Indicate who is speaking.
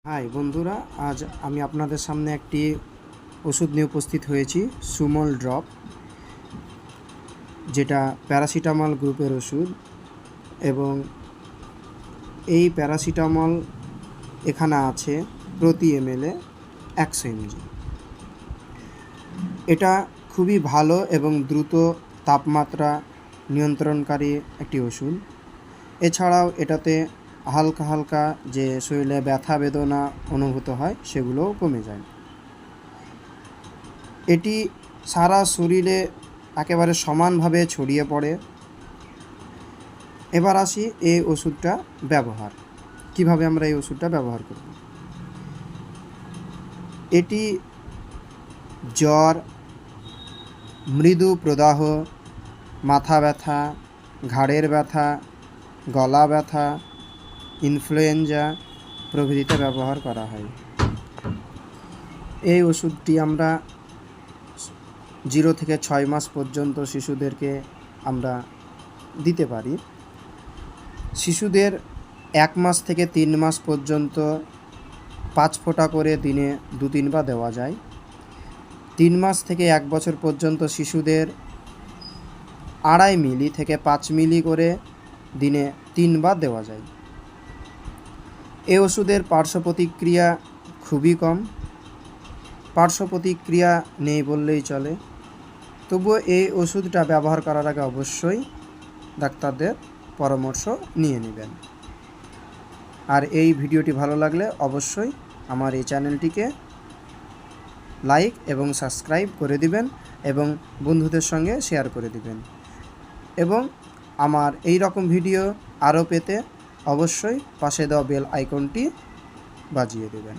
Speaker 1: High বন্ধুরা, আজ আমি আপনাদের সামনে একটি ওষুধ নিয়ে উপস্থিত হয়েছি, সুমল ড্রপ, যেটা প্যারাসিটামল গ্রুপের ওষুধ। এবং এই প্যারাসিটামল এখানে আছে প্রতি এমএলে 100 mg। এটা খুবই ভালো এবং দ্রুত তাপমাত্রা নিয়ন্ত্রণকারী একটি ওষুধ। এছাড়াও এটাতে হালকা হালকা যে শরীরে ব্যথা বেদনা অনুভূত হয় সেগুলোও কমে যায়। এটি সারা শরীরে একেবারে সমানভাবে ছড়িয়ে পড়ে। এবার আসি এই ওষুধটা ব্যবহার, কিভাবে আমরা এই ওষুধটা ব্যবহার করব। এটি জ্বর, মৃদু প্রদাহ, মাথা ব্যথা, ঘাড়ের ব্যথা, গলা ব্যথা, ইনফ্লুয়েঞ্জা প্রভৃতিতে ব্যবহার করা হয়। এই ওষুধটি আমরা 0 থেকে 6 মাস পর্যন্ত শিশুদেরকে আমরা দিতে পারি। শিশুদের 1 মাস থেকে 3 মাস পর্যন্ত 5 ফোঁটা করে দিনে 2-3 বার দেওয়া যায়। 3 মাস থেকে 1 বছর পর্যন্ত শিশুদের 2.5 মিলি থেকে 5 মিলি করে দিনে 3 বার দেওয়া যায়। এই ওষুধের পার্শ্ব প্রতিক্রিয়া খুবই কম, পার্শ্ব প্রতিক্রিয়া নেই বললেই চলে। তবুও এই ওষুধটা ব্যবহার করার আগে অবশ্যই ডাক্তারদের পরামর্শ নিয়ে নেবেন। আর এই ভিডিওটি ভালো লাগলে অবশ্যই আমার এই চ্যানেলটিকে লাইক এবং সাবস্ক্রাইব করে দিবেন এবং বন্ধুদের সঙ্গে শেয়ার করে দিবেন। এবং আমার এই রকম ভিডিও আরও পেতে অবশ্যই পাশে দেওয়া বেল আইকনটি বাজিয়ে দেবেন।